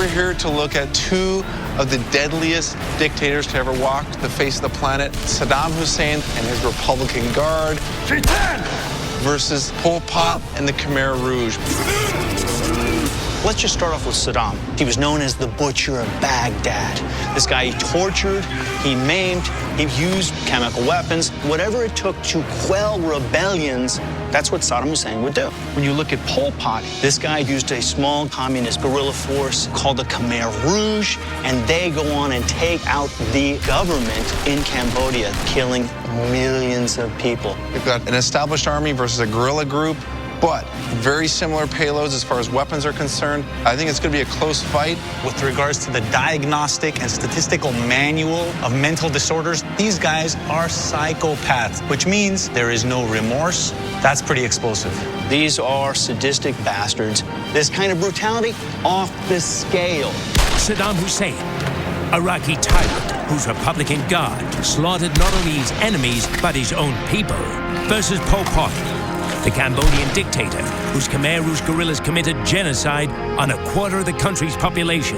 We're here to look at two of the deadliest dictators to ever walk the face of the planet, Saddam Hussein and his Republican Guard versus Pol Pot and the Khmer Rouge. Let's just start off with Saddam. He was known as the Butcher of Baghdad. This guy, he tortured, he maimed, he used chemical weapons. Whatever it took to quell rebellions, that's what Saddam Hussein would do. When you look at Pol Pot, this guy used a small communist guerrilla force called the Khmer Rouge, and they go on and take out the government in Cambodia, killing millions of people. We've got an established army versus a guerrilla group, but very similar payloads as far as weapons are concerned. I think it's going to be a close fight. With regards to the diagnostic and statistical manual of mental disorders, these guys are psychopaths, which means there is no remorse. That's pretty explosive. These are sadistic bastards. This kind of brutality, off the scale. Saddam Hussein, Iraqi tyrant whose Republican Guard slaughtered not only his enemies, but his own people, versus Pol Pot, the Cambodian dictator whose Khmer Rouge guerrillas committed genocide on a quarter of the country's population.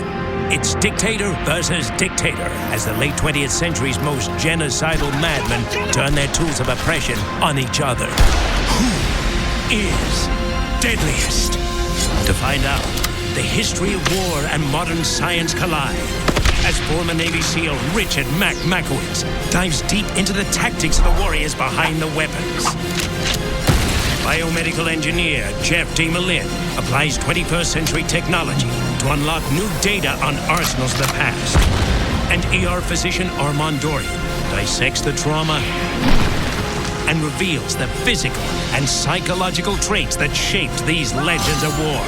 It's dictator versus dictator, as the late 20th century's most genocidal madmen turn their tools of oppression on each other. Who is deadliest? To find out, the history of war and modern science collide, as former Navy SEAL Richard Mac Makowitz dives deep into the tactics of the warriors behind the weapons. Biomedical engineer Jeff D. Malin applies 21st century technology to unlock new data on arsenals of the past. And ER physician Armand Dorian dissects the trauma and reveals the physical and psychological traits that shaped these legends of war.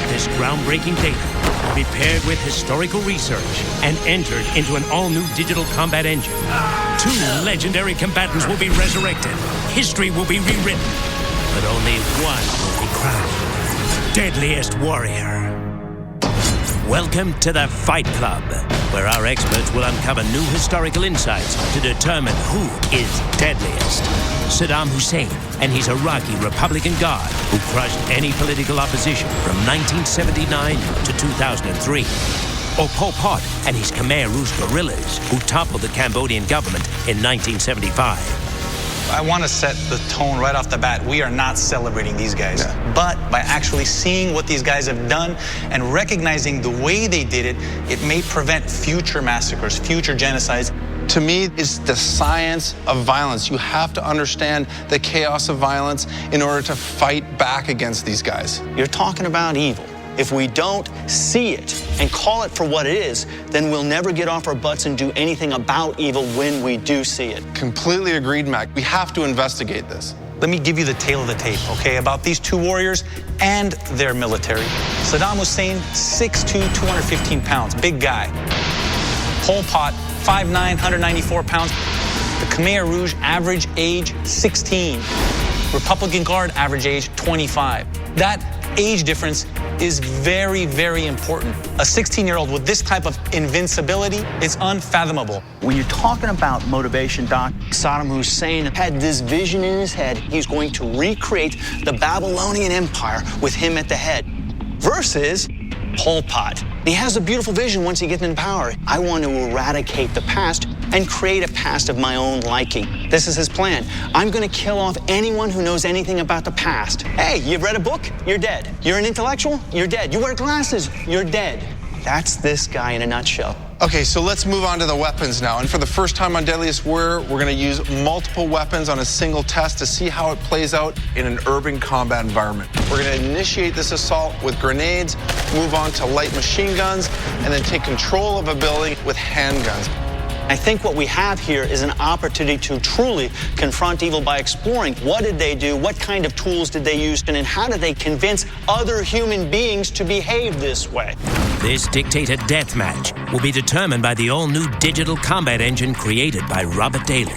This groundbreaking data will be paired with historical research and entered into an all-new digital combat engine. Two legendary combatants will be resurrected. History will be rewritten. But only one will be crowned deadliest warrior. Welcome to the Fight Club, where our experts will uncover new historical insights to determine who is deadliest. Saddam Hussein and his Iraqi Republican Guard, who crushed any political opposition from 1979 to 2003. Or Pol Pot and his Khmer Rouge guerrillas, who toppled the Cambodian government in 1975. I want to set the tone right off the bat. We are not celebrating these guys. Yeah. But by actually seeing what these guys have done and recognizing the way they did it, it may prevent future massacres, future genocides. To me, it's the science of violence. You have to understand the chaos of violence in order to fight back against these guys. You're talking about evil. If we don't see it and call it for what it is, then we'll never get off our butts and do anything about evil when we do see it. Completely agreed, Mac. We have to investigate this. Let me give you the tale of the tape, okay, about these two warriors and their military. Saddam Hussein, 6'2", 215 pounds, big guy. Pol Pot, 5'9", 194 pounds. The Khmer Rouge, average age 16. Republican Guard, average age 25. That age difference is very, very important. A 16-year-old with this type of invincibility is unfathomable. When you're talking about motivation, Doc, Saddam Hussein had this vision in his head. He's going to recreate the Babylonian Empire with him at the head. Versus Pol Pot. He has a beautiful vision once he gets in power. I want to eradicate the past and create a past of my own liking. This is his plan. I'm going to kill off anyone who knows anything about the past. Hey, you've read a book? You're dead. You're an intellectual? You're dead. You wear glasses? You're dead. That's this guy in a nutshell. Okay, so let's move on to the weapons now. And for the first time on Deadliest Warrior, we're going to use multiple weapons on a single test to see how it plays out in an urban combat environment. We're going to initiate this assault with grenades, move on to light machine guns, and then take control of a building with handguns. I think what we have here is an opportunity to truly confront evil by exploring what did they do, what kind of tools did they use, and how did they convince other human beings to behave this way. This dictator deathmatch will be determined by the all-new digital combat engine created by Robert Daly,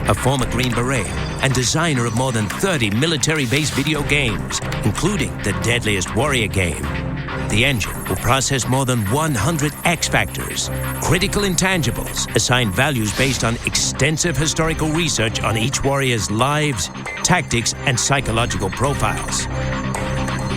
a former Green Beret and designer of more than 30 military-based video games, including the Deadliest Warrior game. The engine will process more than 100 X factors, critical intangibles, assign values based on extensive historical research on each warrior's lives, tactics, and psychological profiles.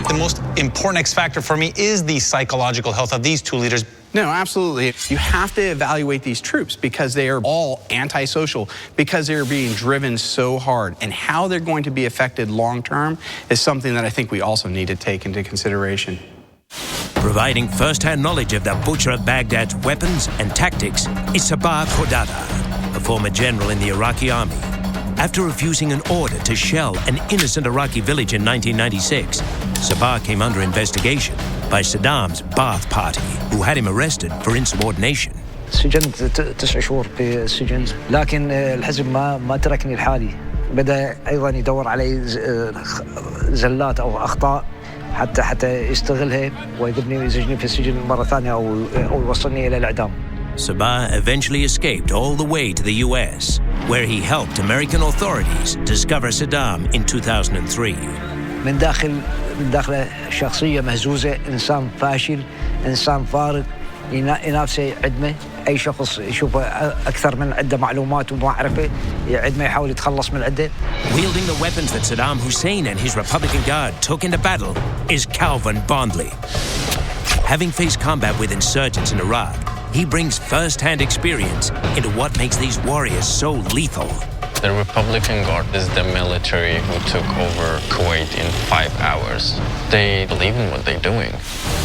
The most important X factor for me is the psychological health of these two leaders. No, absolutely. You have to evaluate these troops because they are all antisocial, because they're being driven so hard. And how they're going to be affected long term is something that I think we also need to take into consideration. Providing first-hand knowledge of the Butcher of Baghdad's weapons and tactics is Sabah Qadada, a former general in the Iraqi army. After refusing an order to shell an innocent Iraqi village in 1996, Sabah came under investigation by Saddam's Ba'ath Party, who had him arrested for insubordination. سجنت 9 شهور في السجن، لكن الحزب ما تركني لحالي. بدأ أيضا يدور علي زلات أو أخطاء حتى يستغلها ويذبني ويزجني في السجن مرة ثانية أو يوصلني إلى الإعدام. Sabah eventually escaped all the way to the U.S., where he helped American authorities discover Saddam in 2003. من داخله شخصية مهزوزة، إنسان فاشل، إنسان فارغ، ينافسه عدمه. أي شخص يشوفه أكثر من عنده معلومات ومعرفة عدمه يحاول يتخلص من عنده. Wielding the weapons that Saddam Hussein and his Republican Guard took into battle is Calvin Bondley. Having faced combat with insurgents in Iraq, he brings first-hand experience into what makes these warriors so lethal. The Republican Guard is the military who took over Kuwait in 5 hours. They believe in what they're doing.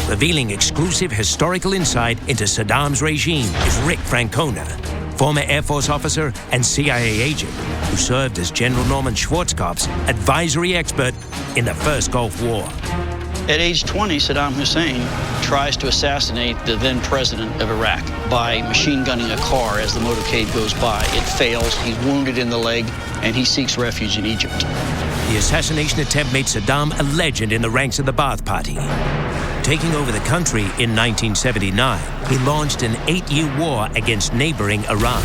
Revealing exclusive historical insight into Saddam's regime is Rick Francona, former Air Force officer and CIA agent who served as General Norman Schwarzkopf's advisory expert in the First Gulf War. At age 20, Saddam Hussein tries to assassinate the then president of Iraq by machine gunning a car as the motorcade goes by. It fails, he's wounded in the leg, and he seeks refuge in Egypt. The assassination attempt made Saddam a legend in the ranks of the Ba'ath Party. Taking over the country in 1979, he launched an 8-year war against neighboring Iran.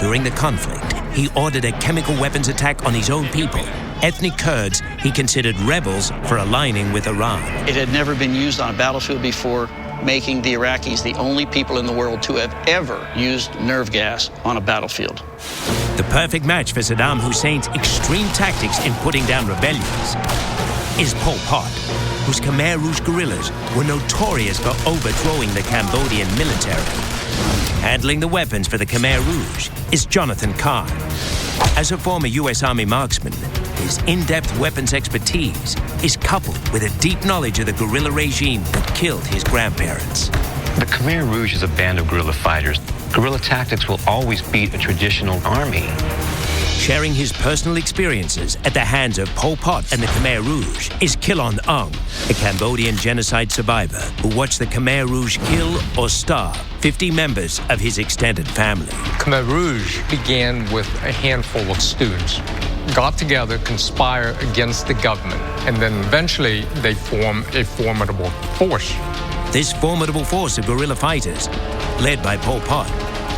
During the conflict, he ordered a chemical weapons attack on his own people, ethnic Kurds he considered rebels for aligning with Iran. It had never been used on a battlefield before, making the Iraqis the only people in the world to have ever used nerve gas on a battlefield. The perfect match for Saddam Hussein's extreme tactics in putting down rebellions is Pol Pot, whose Khmer Rouge guerrillas were notorious for overthrowing the Cambodian military. Handling the weapons for the Khmer Rouge is Jonathan Kahn. As a former U.S. Army marksman, his in-depth weapons expertise is coupled with a deep knowledge of the guerrilla regime that killed his grandparents. The Khmer Rouge is a band of guerrilla fighters. Guerrilla tactics will always beat a traditional army. Sharing his personal experiences at the hands of Pol Pot and the Khmer Rouge is Kilon Ong, a Cambodian genocide survivor who watched the Khmer Rouge kill or starve 50 members of his extended family. Khmer Rouge began with a handful of students, got together, conspired against the government, and then eventually they formed a formidable force. This formidable force of guerrilla fighters, led by Pol Pot,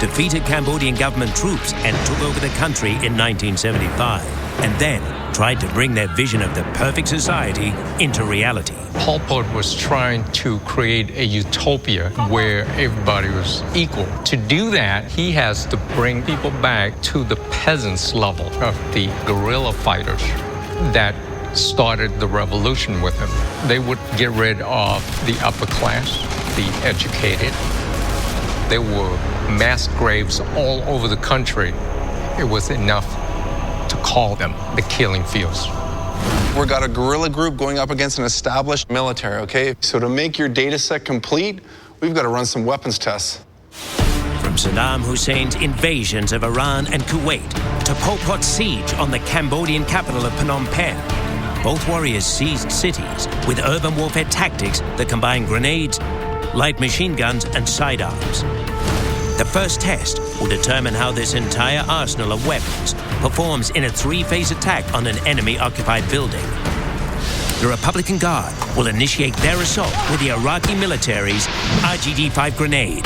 defeated Cambodian government troops and took over the country in 1975, and then tried to bring their vision of the perfect society into reality. Pol Pot was trying to create a utopia where everybody was equal. To do that, he has to bring people back to the peasants' level of the guerrilla fighters that started the revolution with him. They would get rid of the upper class, the educated. There were mass graves all over the country. It was enough to call them the killing fields. We've got a guerrilla group going up against an established military, okay? So to make your data set complete, we've got to run some weapons tests. From Saddam Hussein's invasions of Iran and Kuwait to Pol Pot's siege on the Cambodian capital of Phnom Penh, both warriors seized cities with urban warfare tactics that combine grenades, light machine guns, and sidearms. The first test will determine how this entire arsenal of weapons performs in a 3-phase attack on an enemy-occupied building. The Republican Guard will initiate their assault with the Iraqi military's RGD-5 grenade.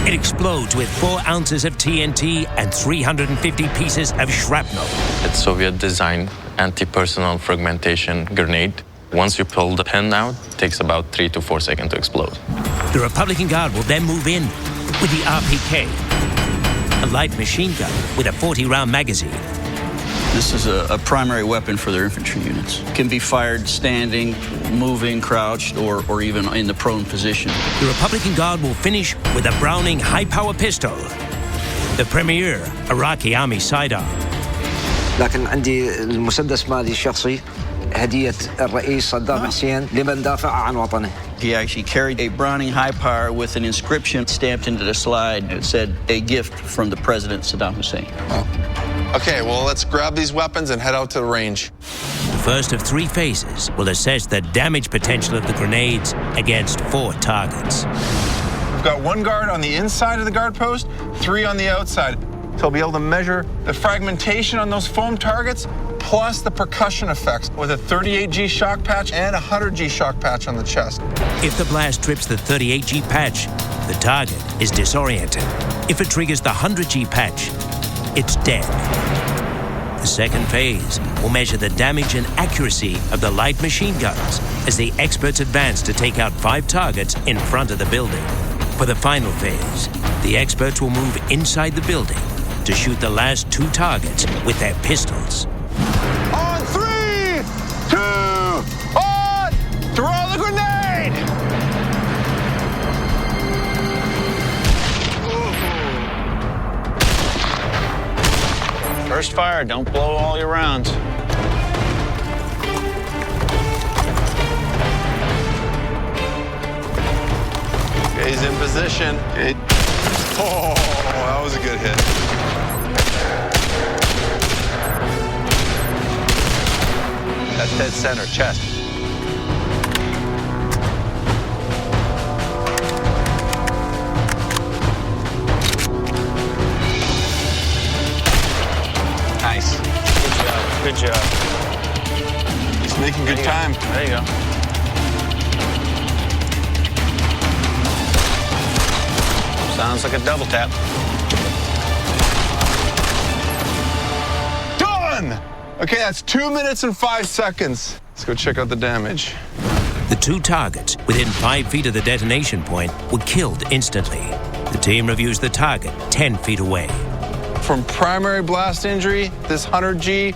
It explodes with 4 ounces of TNT and 350 pieces of shrapnel. It's Soviet-designed anti-personnel fragmentation grenade. Once you pull the pin out, it takes about 3 to 4 seconds to explode. The Republican Guard will then move in with the RPK, a light machine gun with a 40-round magazine. This is a primary weapon for their infantry units. It can be fired standing, moving, crouched, or even in the prone position. The Republican Guard will finish with a Browning high-power pistol, the premier Iraqi Army sidearm. لكن عندي المسدس مالي الشخصي هدية الرئيس صدام حسين لمن دافع عن وطنه. He actually carried a Browning high power with an inscription stamped into the slide. It said, "A gift from the President Saddam Hussein." Okay, well, let's grab these weapons and head out to the range. The first of 3 phases will assess the damage potential of the grenades against 4 targets. We've got 1 guard on the inside of the guard post, 3 on the outside. So I'll be able to measure the fragmentation on those foam targets, plus the percussion effects with a 38G shock patch and a 100G shock patch on the chest. If the blast trips the 38G patch, the target is disoriented. If it triggers the 100G patch, it's dead. The second phase will measure the damage and accuracy of the light machine guns as the experts advance to take out 5 targets in front of the building. For the final phase, the experts will move inside the building to shoot the last 2 targets with their pistols. On 3, 2, 1, throw the grenade! First fire, don't blow all your rounds. Okay, he's in position. Okay. Oh, that was a good hit. That's dead center, chest. Nice. Good job. He's making good time. There you go. Sounds like a double tap. Done! Okay, that's 2 minutes and 5 seconds. Let's go check out the damage. The 2 targets within 5 feet of the detonation point were killed instantly. The team reviews the target 10 feet away. From primary blast injury, this 100G,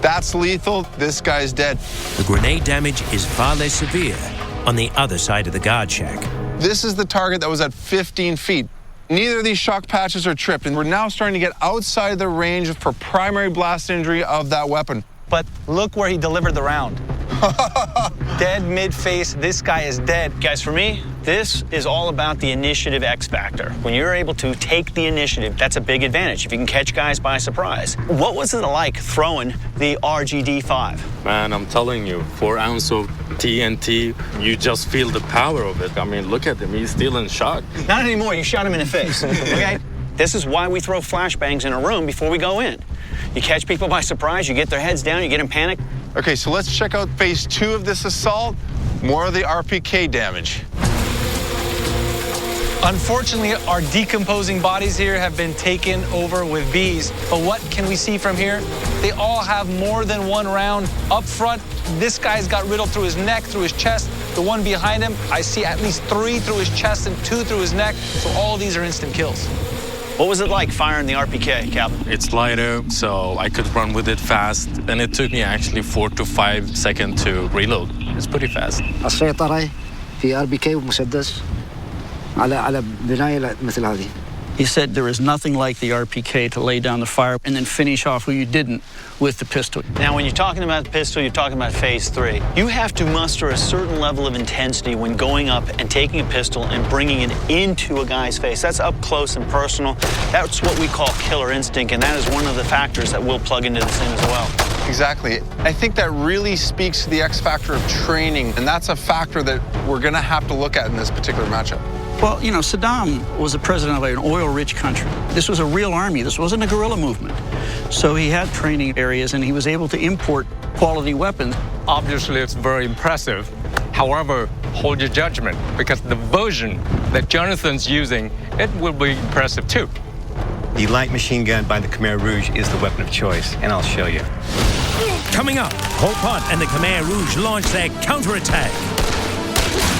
that's lethal. This guy's dead. The grenade damage is far less severe on the other side of the guard shack. This is the target that was at 15 feet. Neither of these shock patches are tripped, and we're now starting to get outside the range for primary blast injury of that weapon. But look where he delivered the round. Dead mid-face, this guy is dead. Guys, for me, this is all about the initiative X factor. When you're able to take the initiative, that's a big advantage if you can catch guys by surprise. What was it like throwing the RGD-5? Man, I'm telling you, 4 ounces of TNT, you just feel the power of it. I mean, look at him, he's still in shock. Not anymore, you shot him in the face, okay? This is why we throw flashbangs in a room before we go in. You catch people by surprise, you get their heads down, you get them panicked. Okay, so let's check out phase 2 of this assault. More of the RPK damage. Unfortunately, our decomposing bodies here have been taken over with bees. But what can we see from here? They all have more than 1 round. Up front, this guy's got riddled through his neck, through his chest. The one behind him, I see at least 3 through his chest and 2 through his neck. So all of these are instant kills. What was it like firing the RPK, Calvin? It's lighter, so I could run with it fast, and it took me actually 4 to 5 seconds to reload. It's pretty fast. السيطرة في RPK ومسدس على بناية مثل هذه. He said there is nothing like the RPK to lay down the fire and then finish off who you didn't with the pistol. Now, when you're talking about the pistol, you're talking about phase 3. You have to muster a certain level of intensity when going up and taking a pistol and bringing it into a guy's face. That's up close and personal. That's what we call killer instinct, and that is one of the factors that will plug into this thing as well. Exactly. I think that really speaks to the X factor of training, and that's a factor that we're going to have to look at in this particular matchup. Well, you know, Saddam was the president of an oil-rich country. This was a real army. This wasn't a guerrilla movement. So he had training areas, and he was able to import quality weapons. Obviously, it's very impressive. However, hold your judgment, because the version that Jonathan's using, it will be impressive too. The light machine gun by the Khmer Rouge is the weapon of choice, and I'll show you. Coming up, Pol Pot and the Khmer Rouge launch their counterattack.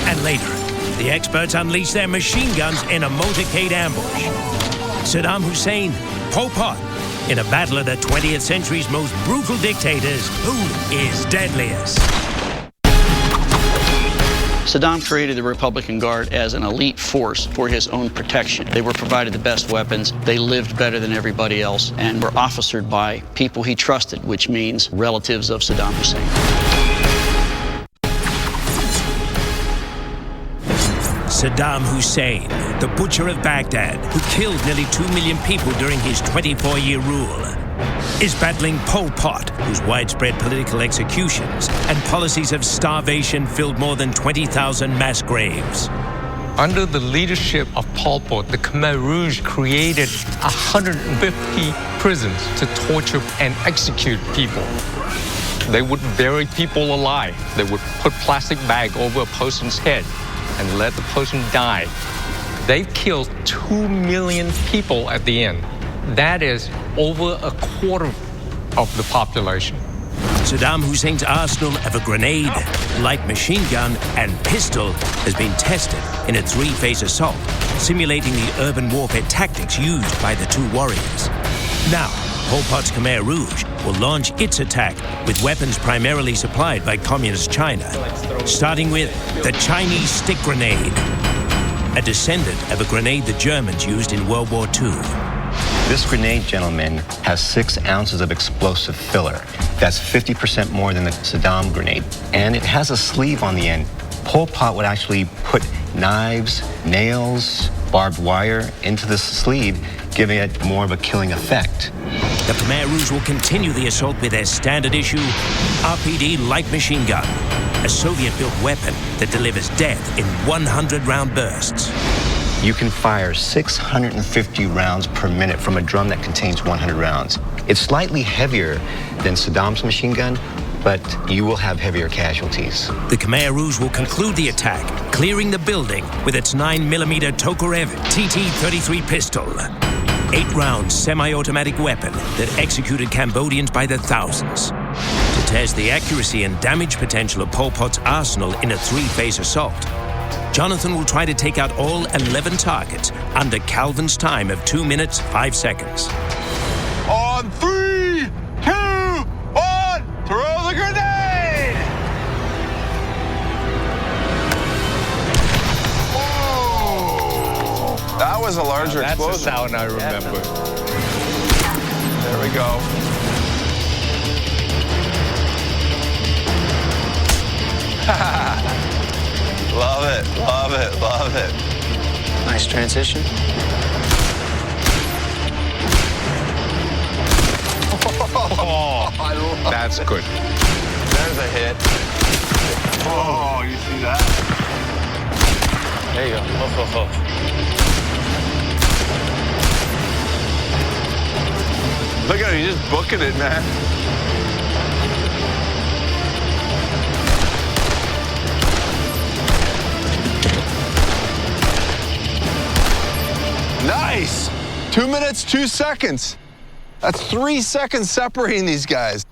And later, the experts unleash their machine guns in a motorcade ambush. Saddam Hussein, Pol Pot, In a battle of the 20th century's most brutal dictators, who is deadliest? Saddam created the Republican Guard as an elite force for his own protection. They were provided the best weapons, they lived better than everybody else, and were officered by people he trusted, which means relatives of Saddam Hussein. Saddam Hussein, the butcher of Baghdad, who killed nearly 2 million people during his 24-year rule, is battling Pol Pot, whose widespread political executions and policies of starvation filled more than 20,000 mass graves. Under the leadership of Pol Pot, the Khmer Rouge created 150 prisons to torture and execute people. They would bury people alive. They would put plastic bag over a person's head and let the person die. They've killed 2 million people at the end. That is over a quarter of the population. Saddam Hussein's arsenal of a grenade, light machine gun, and pistol has been tested in a 3-phase assault, simulating the urban warfare tactics used by the two warriors. Now, Pol Pot's Khmer Rouge will launch its attack with weapons primarily supplied by Communist China, starting with the Chinese stick grenade, a descendant of a grenade the Germans used in World War II. This grenade, gentlemen, has 6 ounces of explosive filler. That's 50% more than the Saddam grenade. And it has a sleeve on the end. Pol Pot would actually put knives, nails, barbed wire into the sleeve, giving it more of a killing effect. The Khmer Rouge will continue the assault with their standard issue RPD light machine gun, a Soviet-built weapon that delivers death in 100-round bursts. You can fire 650 rounds per minute from a drum that contains 100 rounds. It's slightly heavier than Saddam's machine gun, but you will have heavier casualties. The Khmer Rouge will conclude the attack, clearing the building with its 9mm Tokarev TT-33 pistol, 8-round semi-automatic weapon that executed Cambodians by the thousands. To test the accuracy and damage potential of Pol Pot's arsenal in a 3-phase assault, Jonathan will try to take out all 11 targets under Calvin's time of 2 minutes, 5 seconds. On 3, 2, 1, throw the grenade! Whoa! That was a larger explosion. That's the sound I remember. There we go. Love it, love it, love it. Nice transition. Oh, I love that's it. good. There's a hit. Oh, you see that? There you go. Look at him, he's just booking it, man. Nice! 2 minutes, 2 seconds. That's 3 seconds separating these guys.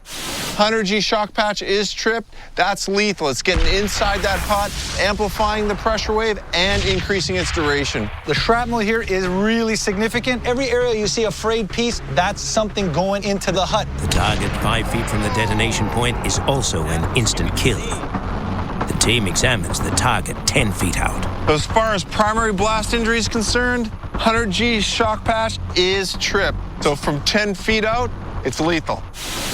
100G shock patch is tripped. That's lethal. It's getting inside that hut, amplifying the pressure wave and increasing its duration. The shrapnel here is really significant. Every area you see a frayed piece, that's something going into the hut. The target 5 feet from the detonation point is also an instant kill. The team examines the target 10 feet out. As far as primary blast injury is concerned, 100G shock patch is tripped. So from 10 feet out, it's lethal.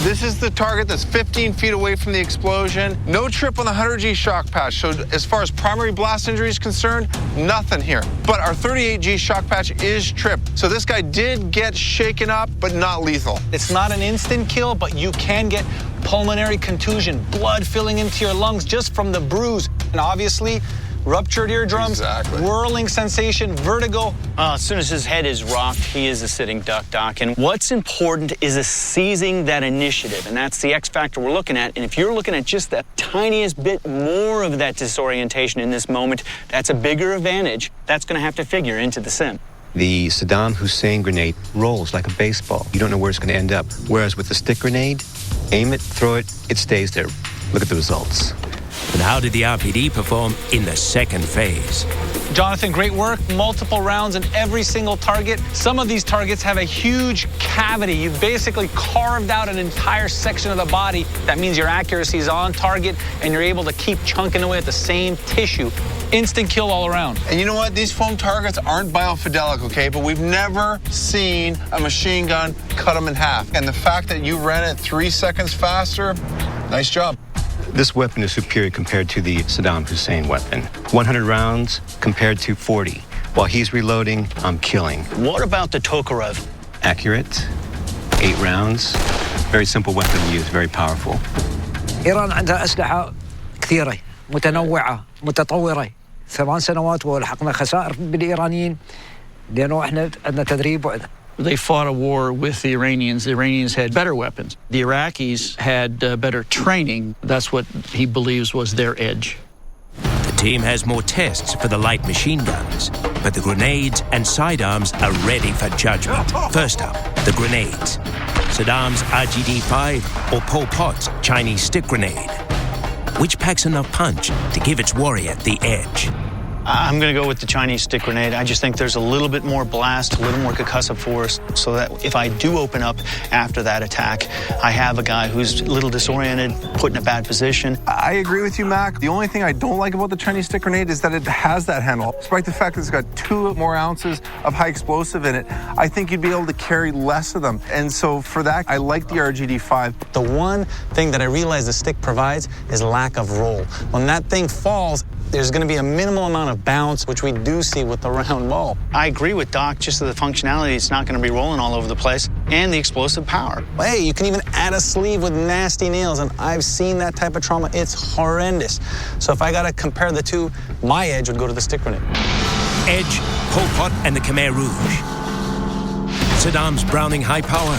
This is the target that's 15 feet away from the explosion. No trip on the 100G shock patch. So as far as primary blast injury is concerned, nothing here. But our 38G shock patch is tripped. So this guy did get shaken up, but not lethal. It's not an instant kill, but you can get pulmonary contusion, blood filling into your lungs just from the bruise. And obviously, ruptured eardrums, whirling sensation, vertigo. As soon as his head is rocked, he is a sitting duck, Doc. And what's important is seizing that initiative, and that's the X factor we're looking at. And if you're looking at just the tiniest bit more of that disorientation in this moment, that's a bigger advantage. That's going to have to figure into the sim. The Saddam Hussein grenade rolls like a baseball. You don't know where it's going to end up. Whereas with the stick grenade, aim it, throw it, it stays there. Look at the results. But how did the RPD perform in the second phase? Jonathan, great work. Multiple rounds in every single target. Some of these targets have a huge cavity. You've basically carved out an entire section of the body. That means your accuracy is on target and you're able to keep chunking away at the same tissue. Instant kill all around. And you know what? These foam targets aren't biofidelic, okay? But we've never seen a machine gun cut them in half. And the fact that you ran it 3 seconds faster, nice job. This weapon is superior compared to the Saddam Hussein weapon. 100 rounds compared to 40. While he's reloading, I'm killing. What about the Tokarev? Accurate, 8 rounds. Very simple weapon to use, very powerful. إيران عندها أسلحة كثيرة متنوعة متطورة. 8 سنوات ولحقنا خسائر بالإيرانيين لأنه إحنا عندنا تدريب. They fought a war with the Iranians. The Iranians had better weapons. The Iraqis had better training. That's what he believes was their edge. The team has more tests for the light machine guns, but the grenades and sidearms are ready for judgment. First up, the grenades. Saddam's RGD-5 or Pol Pot's Chinese stick grenade. Which packs enough punch to give its warrior the edge? I'm going to go with the Chinese stick grenade. I just think there's a little bit more blast, a little more concussive force, so that if I do open up after that attack, I have a guy who's a little disoriented, put in a bad position. I agree with you, Mac. The only thing I don't like about the Chinese stick grenade is that it has that handle. Despite the fact that it's got 2 more ounces of high explosive in it, I think you'd be able to carry less of them. And so for that, I like the RGD-5. The one thing that I realize the stick provides is lack of roll. When that thing falls, there's going to be a minimal amount of bounce, which we do see with the round ball. I agree with Doc, just the functionality, it's not going to be rolling all over the place, and the explosive power. Hey, you can even add a sleeve with nasty nails, and I've seen that type of trauma. It's horrendous. So if I got to compare the two, my edge would go to the stick grenade. Edge, Pol Pot and the Khmer Rouge. Saddam's Browning high power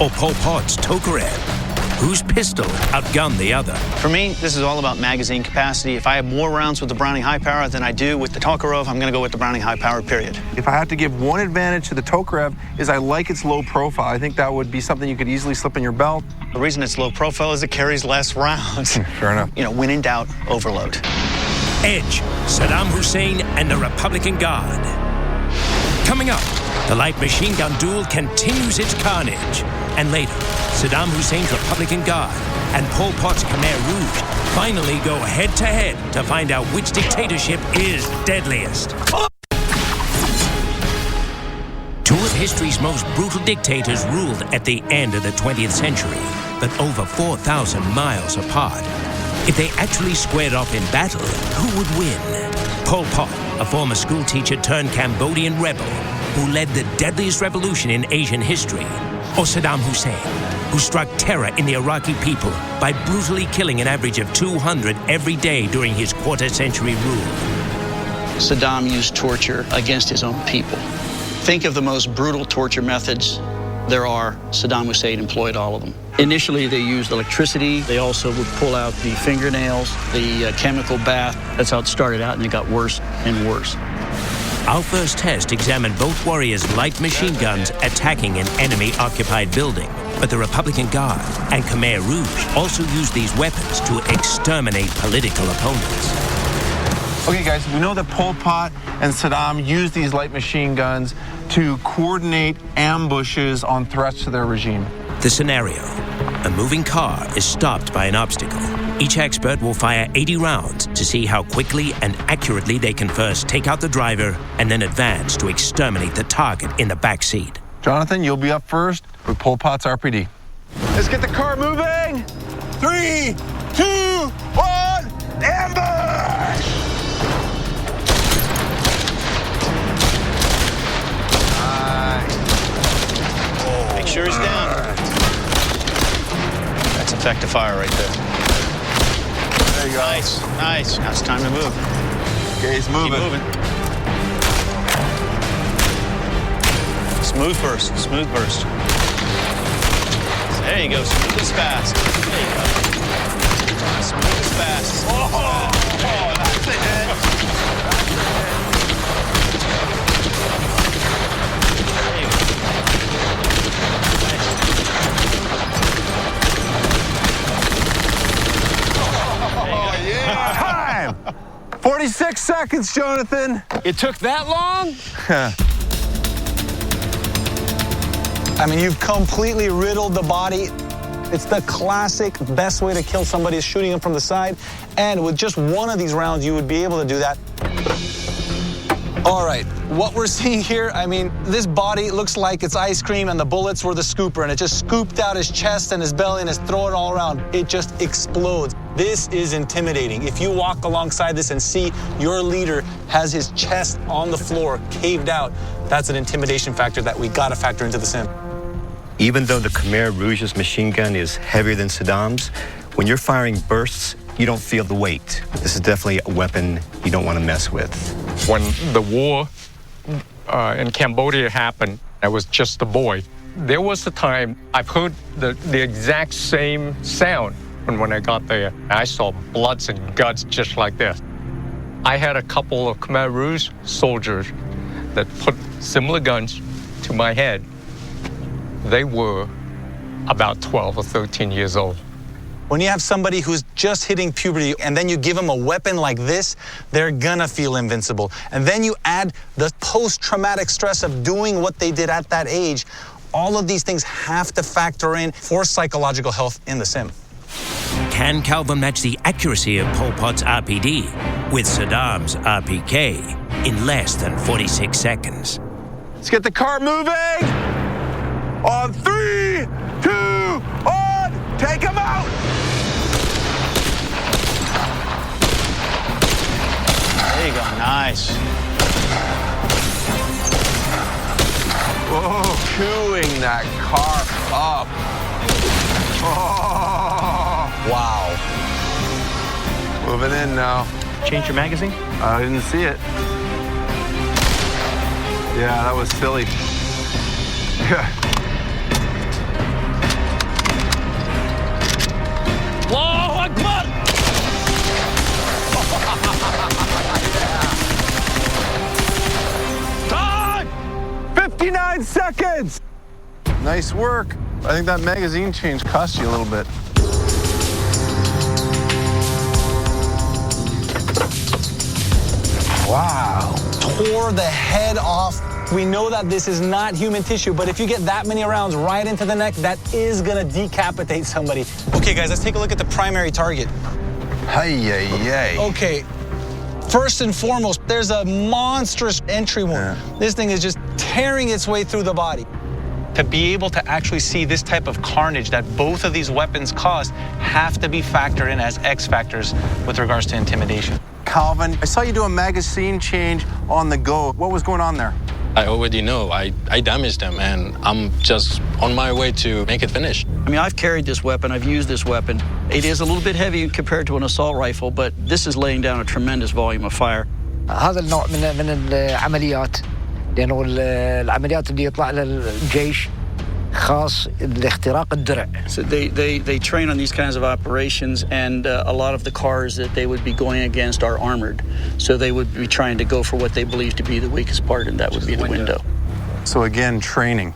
or Pol Pot's Tokarev? Whose pistol outgunned the other? For me, this is all about magazine capacity. If I have more rounds with the Browning high power than I do with the Tokarev, I'm going to go with the Browning high power, period. If I had to give one advantage to the Tokarev is I like its low profile. I think that would be something you could easily slip in your belt. The reason it's low profile is it carries less rounds. Fair enough. You know, when in doubt, overload. Edge, Saddam Hussein and the Republican Guard. Coming up, the light machine gun duel continues its carnage. And later, Saddam Hussein's Republican Guard and Pol Pot's Khmer Rouge finally go head-to-head to find out which dictatorship is deadliest. Two of history's most brutal dictators ruled at the end of the 20th century, but over 4,000 miles apart. If they actually squared off in battle, who would win? Pol Pot, a former schoolteacher turned Cambodian rebel who led the deadliest revolution in Asian history, or Saddam Hussein, who struck terror in the Iraqi people by brutally killing an average of 200 every day during his quarter-century rule. Saddam used torture against his own people. Think of the most brutal torture methods there are. Saddam Hussein employed all of them. Initially, they used electricity. They also would pull out the fingernails, the chemical bath. That's how it started out, and it got worse and worse. Our first test examined both warriors' light machine guns attacking an enemy-occupied building. But the Republican Guard and Khmer Rouge also used these weapons to exterminate political opponents. Okay, guys, we know that Pol Pot and Saddam used these light machine guns to coordinate ambushes on threats to their regime. The scenario: a moving car is stopped by an obstacle. Each expert will fire 80 rounds to see how quickly and accurately they can first take out the driver and then advance to exterminate the target in the back seat. Jonathan, you'll be up first with Pol Pot's RPD. Let's get the car moving. 3, 2, 1, ambush! Make sure he's down. That's effective fire right there. There you go. Nice, nice. Now it's time to move. Okay, he's moving. Keep moving. Smooth burst, smooth burst. There you go, smooth as fast. There you go. Smooth as fast. Oh, that's it. There you go. Nice. Oh, yeah. time? 46 seconds, Jonathan. It took that long? I mean, you've completely riddled the body. It's the classic best way to kill somebody is shooting them from the side. And with just one of these rounds, you would be able to do that. All right, what we're seeing here, I mean, this body looks like it's ice cream and the bullets were the scooper and it just scooped out his chest and his belly and is throwing it all around. It just explodes. This is intimidating. If you walk alongside this and see your leader has his chest on the floor, caved out, that's an intimidation factor that we gotta factor into the sim. Even though the Khmer Rouge's machine gun is heavier than Saddam's, when you're firing bursts, you don't feel the weight. This is definitely a weapon you don't want to mess with. When the war in Cambodia happened, I was just a boy. There was a time I've heard the exact same sound when I got there. I saw bloods and guts just like this. I had a couple of Khmer Rouge soldiers that put similar guns to my head. They were about 12 or 13 years old. When you have somebody who's just hitting puberty and then you give them a weapon like this, they're gonna feel invincible. And then you add the post-traumatic stress of doing what they did at that age. All of these things have to factor in for psychological health in the sim. Can Calvin match the accuracy of Pol Pot's RPD with Saddam's RPK in less than 46 seconds? Let's get the car moving. On 3, 2, 1, take him out. There you go, nice. Oh, chewing that car up. Oh. Wow. Moving in now. Change your magazine? I didn't see it. Yeah, that was silly. Yeah. Allahu Akbar! Time! 59 seconds! Nice work. I think that magazine change cost you a little bit. Wow. Tore the head off. We know that this is not human tissue, but if you get that many rounds right into the neck, that is gonna decapitate somebody. Okay, guys, let's take a look at the primary target. Hey. Okay, first and foremost, there's a monstrous entry wound. Yeah. This thing is just tearing its way through the body. To be able to actually see this type of carnage that both of these weapons caused have to be factored in as X factors with regards to intimidation. Calvin, I saw you do a magazine change on the go. What was going on there? I already know. I damaged them, and I'm just on my way to make it finish. I mean, I've carried this weapon, I've used this weapon. It is a little bit heavy compared to an assault rifle, but this is laying down a tremendous volume of fire. هذا النوع من العمليات لأنه العمليات اللي يطلع للجيش خاص لاختراق الدرع. So they train on these kinds of operations, and a lot of the cars that they would be going against are armored. So they would be trying to go for what they believe to be the weakest part, and that would be the window. So again, training.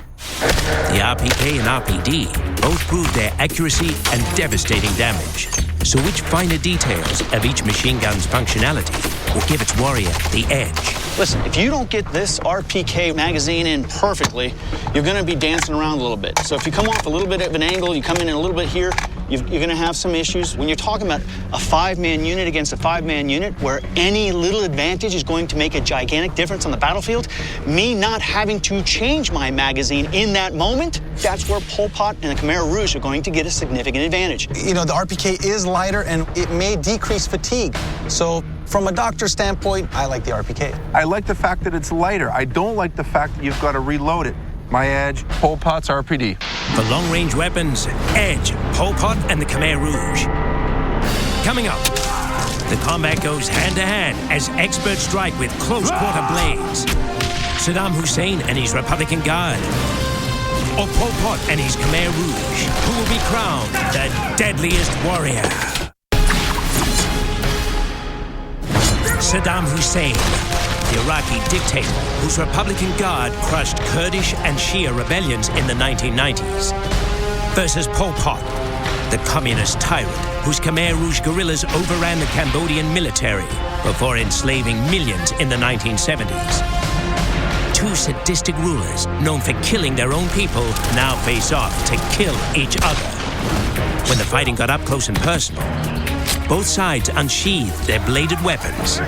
The RPK and RPD both proved their accuracy and devastating damage. So which finer details of each machine gun's functionality will give its warrior the edge? Listen, if you don't get this RPK magazine in perfectly, you're gonna be dancing around a little bit. So if you come off a little bit of an angle, you come in a little bit here, you're gonna have some issues. When you're talking about a 5-man unit against a 5-man unit, where any little advantage is going to make a gigantic difference on the battlefield, me not having to change my magazine in that moment, that's where Pol Pot and the Khmer Rouge are going to get a significant advantage. You know, the RPK is lighter and it may decrease fatigue. So from a doctor's standpoint, I like the RPK. I like the fact that it's lighter. I don't like the fact that you've got to reload it. My edge, Pol Pot's RPD. For long-range weapons, edge, Pol Pot and the Khmer Rouge. Coming up, the combat goes hand-to-hand as experts strike with close-quarter blades. Saddam Hussein and his Republican Guard, or Pol Pot and his Khmer Rouge, who will be crowned the deadliest warrior. Saddam Hussein, the Iraqi dictator whose Republican Guard crushed Kurdish and Shia rebellions in the 1990s, versus Pol Pot, the communist tyrant whose Khmer Rouge guerrillas overran the Cambodian military before enslaving millions in the 1970s. Two sadistic rulers known for killing their own people now face off to kill each other. When the fighting got up close and personal, both sides unsheathed their bladed weapons.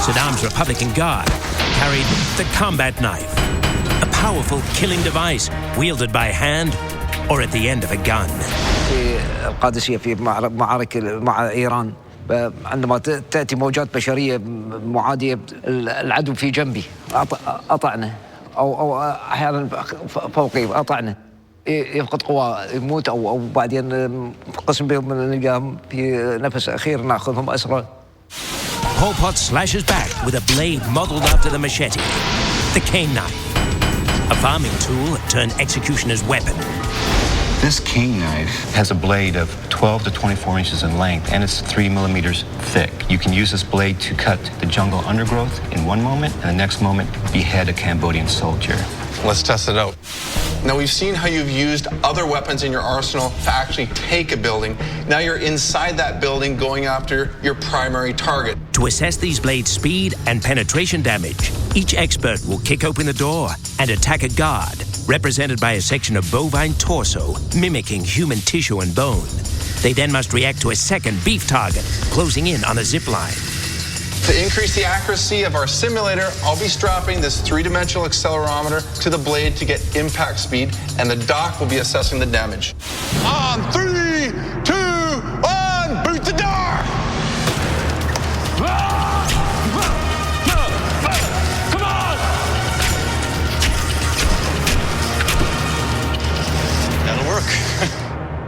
Saddam's Republican Guard carried the combat knife, a powerful killing device wielded by hand or at the end of a gun. في القادسية في معارك مع إيران عندما تأتي موجات بشرية معادية العدو في جنبي أطعنا أو أحيانا فوقي أطعنا يفقد قوة يموت أو بعدين قسم بهم نلقاهم في نفس أخير نأخذهم أسرى. Pol Pot slashes back with a blade modeled after the machete, the cane knife, a farming tool turned executioner's weapon. This cane knife has a blade of 12 to 24 inches in length, and it's 3 millimeters thick. You can use this blade to cut the jungle undergrowth in one moment, and the next moment behead a Cambodian soldier. Let's test it out. Now, we've seen how you've used other weapons in your arsenal to actually take a building. Now you're inside that building going after your primary target. To assess these blades' speed and penetration damage, each expert will kick open the door and attack a guard, represented by a section of bovine torso mimicking human tissue and bone. They then must react to a second beef target closing in on a zip line. To increase the accuracy of our simulator, I'll be strapping this three-dimensional accelerometer to the blade to get impact speed, and the doc will be assessing the damage. On 3, 2, 1, boot the door! Come on! That'll work.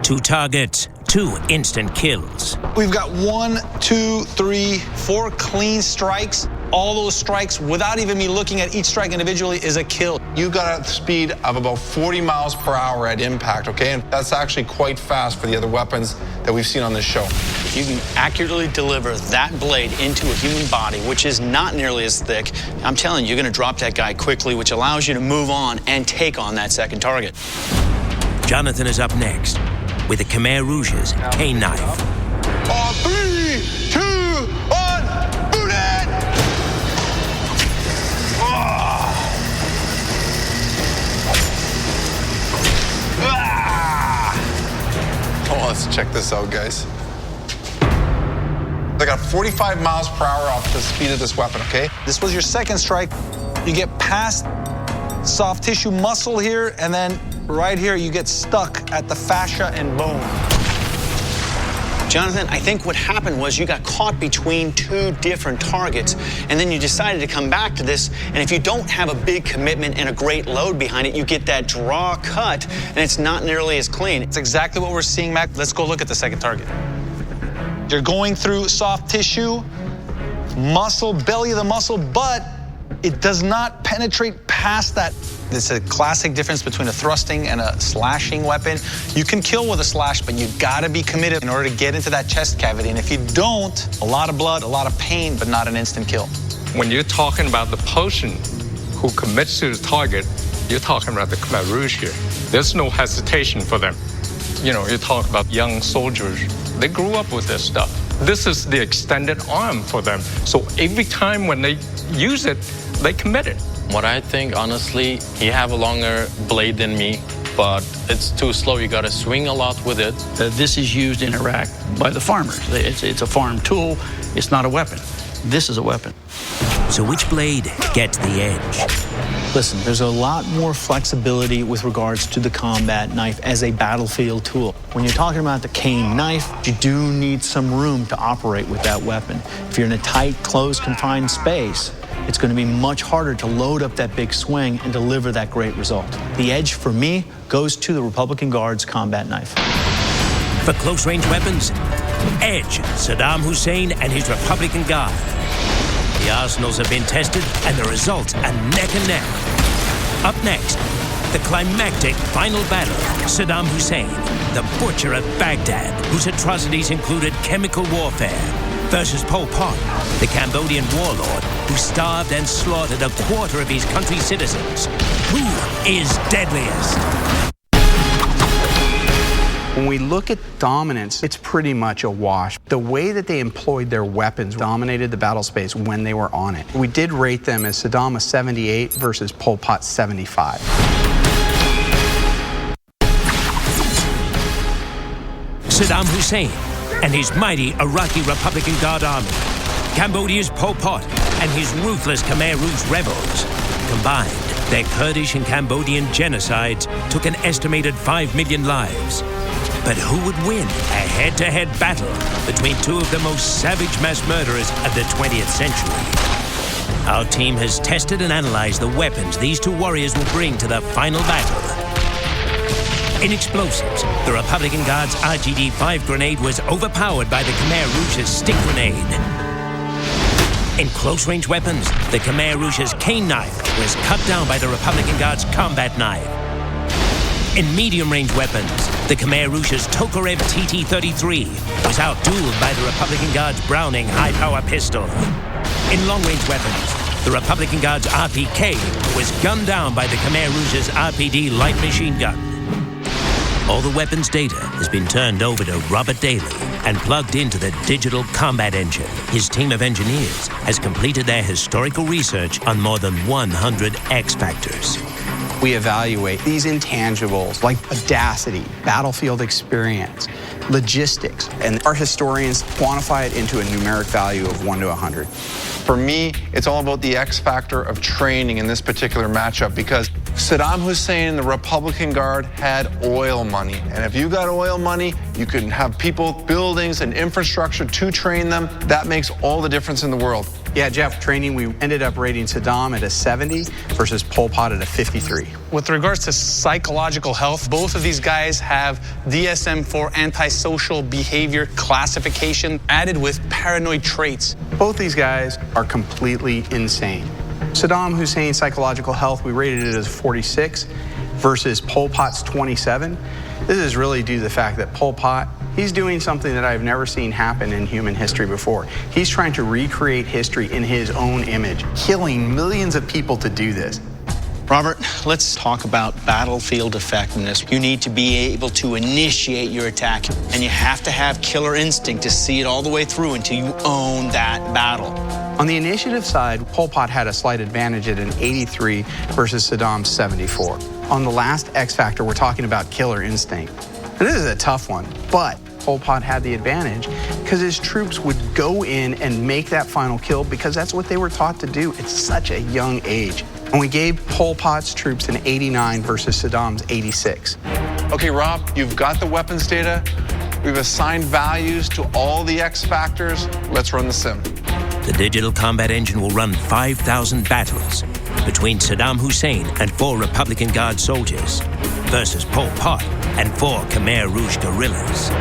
2 targets, 2 instant kills. We've got 1, 2, 3, 4 clean strikes. All those strikes, without even me looking at each strike individually, is a kill. You got a speed of about 40 miles per hour at impact, okay? And that's actually quite fast for the other weapons that we've seen on this show. If you can accurately deliver that blade into a human body, which is not nearly as thick, I'm telling you, you're going to drop that guy quickly, which allows you to move on and take on that second target. Jonathan is up next with the Khmer Rouge's cane knife. On 3, 2, 1, boot it! Oh, let's check this out, guys. I got 45 miles per hour off the speed of this weapon, okay? This was your second strike. You get past soft tissue muscle here, and then right here you get stuck at the fascia and bone. Jonathan, I think what happened was you got caught between 2 different targets, and then you decided to come back to this, and if you don't have a big commitment and a great load behind it, you get that draw cut, and it's not nearly as clean. It's exactly what we're seeing, Mac. Let's go look at the second target. You're going through soft tissue, muscle, belly of the muscle, but it does not penetrate past that. It's a classic difference between a thrusting and a slashing weapon. You can kill with a slash, but you gotta be committed in order to get into that chest cavity. And if you don't, a lot of blood, a lot of pain, but not an instant kill. When you're talking about the person who commits to the target, you're talking about the Khmer Rouge here. There's no hesitation for them. You know, you talk about young soldiers. They grew up with this stuff. This is the extended arm for them. So every time when they use it, they commit it. What I think, honestly, you have a longer blade than me, but it's too slow. You got to swing a lot with it. This is used in Iraq by the farmers. It's a farm tool. It's not a weapon. This is a weapon. So which blade gets the edge? Listen, there's a lot more flexibility with regards to the combat knife as a battlefield tool. When you're talking about the cane knife, you do need some room to operate with that weapon. If you're in a tight, closed, confined space, it's going to be much harder to load up that big swing and deliver that great result. The edge, for me, goes to the Republican Guard's combat knife. For close-range weapons, edge Saddam Hussein and his Republican Guard. The arsenals have been tested, and the results are neck and neck. Up next, the climactic final battle, Saddam Hussein, the butcher of Baghdad, whose atrocities included chemical warfare, versus Pol Pot, the Cambodian warlord who starved and slaughtered a quarter of his country's citizens. Who is deadliest? When we look at dominance, it's pretty much a wash. The way that they employed their weapons dominated the battle space when they were on it. We did rate them as Saddam a 78 versus Pol Pot 75. Saddam Hussein and his mighty Iraqi Republican Guard army, Cambodia's Pol Pot and his ruthless Khmer Rouge rebels. Combined, their Kurdish and Cambodian genocides took an estimated 5 million lives. But who would win a head-to-head battle between two of the most savage mass murderers of the 20th century? Our team has tested and analyzed the weapons these two warriors will bring to the final battle. In explosives, the Republican Guard's RGD-5 grenade was overpowered by the Khmer Rouge's stick grenade. In close-range weapons, the Khmer Rouge's cane knife was cut down by the Republican Guard's combat knife. In medium-range weapons, the Khmer Rouge's Tokarev TT-33 was outdueled by the Republican Guard's Browning high-power pistol. In long-range weapons, the Republican Guard's RPK was gunned down by the Khmer Rouge's RPD light machine gun. All the weapons data has been turned over to Robert Daly and plugged into the digital combat engine. His team of engineers has completed their historical research on more than 100 X factors. We evaluate these intangibles like audacity, battlefield experience, logistics, and our historians quantify it into a numeric value of 1 to 100. For me, it's all about the X factor of training in this particular matchup because Saddam Hussein and the Republican Guard had oil money. And if you got oil money, you can have people, buildings, and infrastructure to train them. That makes all the difference in the world. Yeah, Jeff, training, we ended up rating Saddam at a 70 versus Pol Pot at a 53. With regards to psychological health, both of these guys have DSM-4 antisocial behavior classification added with paranoid traits. Both these guys are completely insane. Saddam Hussein's psychological health, we rated it as 46 versus Pol Pot's 27. This is really due to the fact that Pol Pot, he's doing something that I've never seen happen in human history before. He's trying to recreate history in his own image, killing millions of people to do this. Robert, let's talk about battlefield effectiveness. You need to be able to initiate your attack, and you have to have killer instinct to see it all the way through until you own that battle. On the initiative side, Pol Pot had a slight advantage at an 83 versus Saddam's 74. On the last X factor, we're talking about killer instinct. And this is a tough one, but Pol Pot had the advantage because his troops would go in and make that final kill because that's what they were taught to do at such a young age. And we gave Pol Pot's troops an 89 versus Saddam's 86. Okay, Rob, you've got the weapons data. We've assigned values to all the X factors. Let's run the sim. The digital combat engine will run 5,000 battles between Saddam Hussein and 4 Republican Guard soldiers versus Pol Pot and 4 Khmer Rouge guerrillas.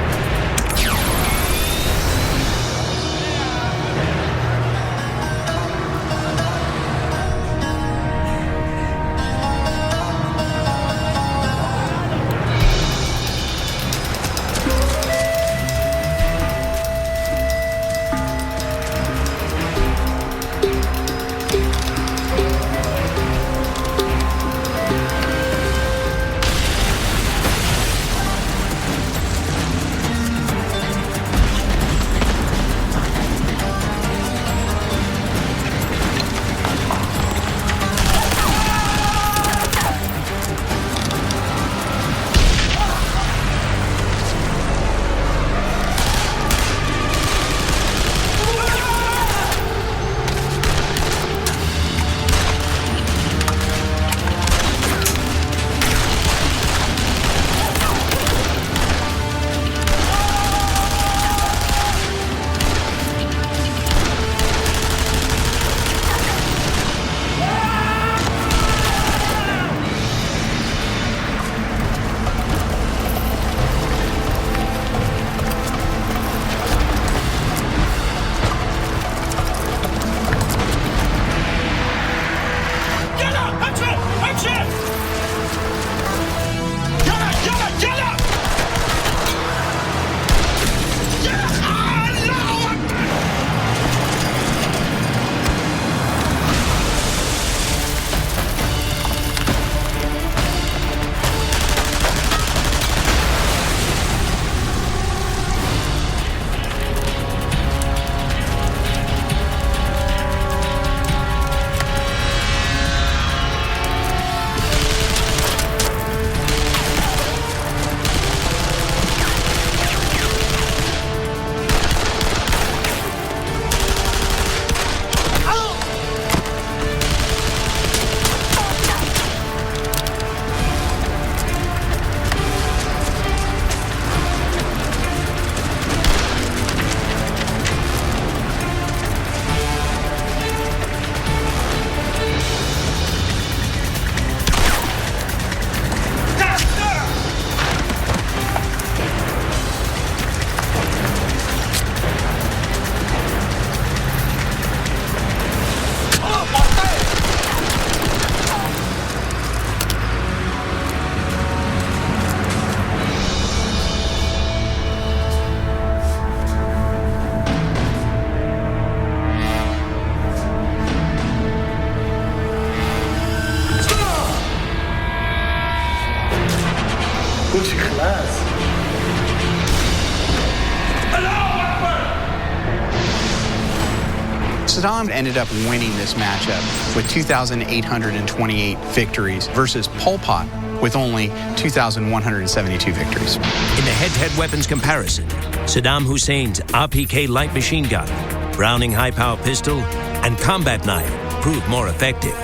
Saddam ended up winning this matchup with 2,828 victories versus Pol Pot with only 2,172 victories. In the head-to-head weapons comparison, Saddam Hussein's RPK light machine gun, Browning high-power pistol, and combat knife proved more effective.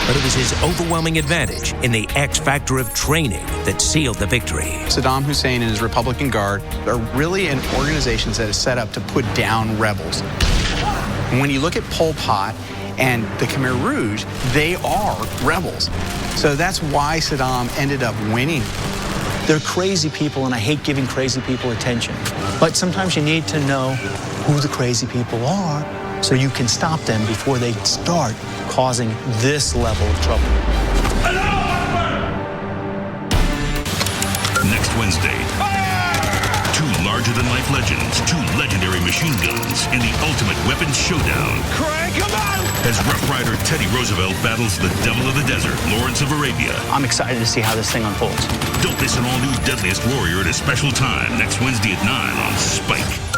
But it was his overwhelming advantage in the X factor of training that sealed the victory. Saddam Hussein and his Republican Guard are really an organization that is set up to put down rebels. And when you look at Pol Pot and the Khmer Rouge, they are rebels. So that's why Saddam ended up winning. They're crazy people, and I hate giving crazy people attention. But sometimes you need to know who the crazy people are so you can stop them before they start causing this level of trouble. Next Wednesday, two larger-than-life legends, two legendary machine guns in the ultimate weapons showdown. Crank 'em out! As Rough Rider Teddy Roosevelt battles the devil of the desert, Lawrence of Arabia. I'm excited to see how this thing unfolds. Don't miss an all-new Deadliest Warrior at a special time next Wednesday at 9 on Spike.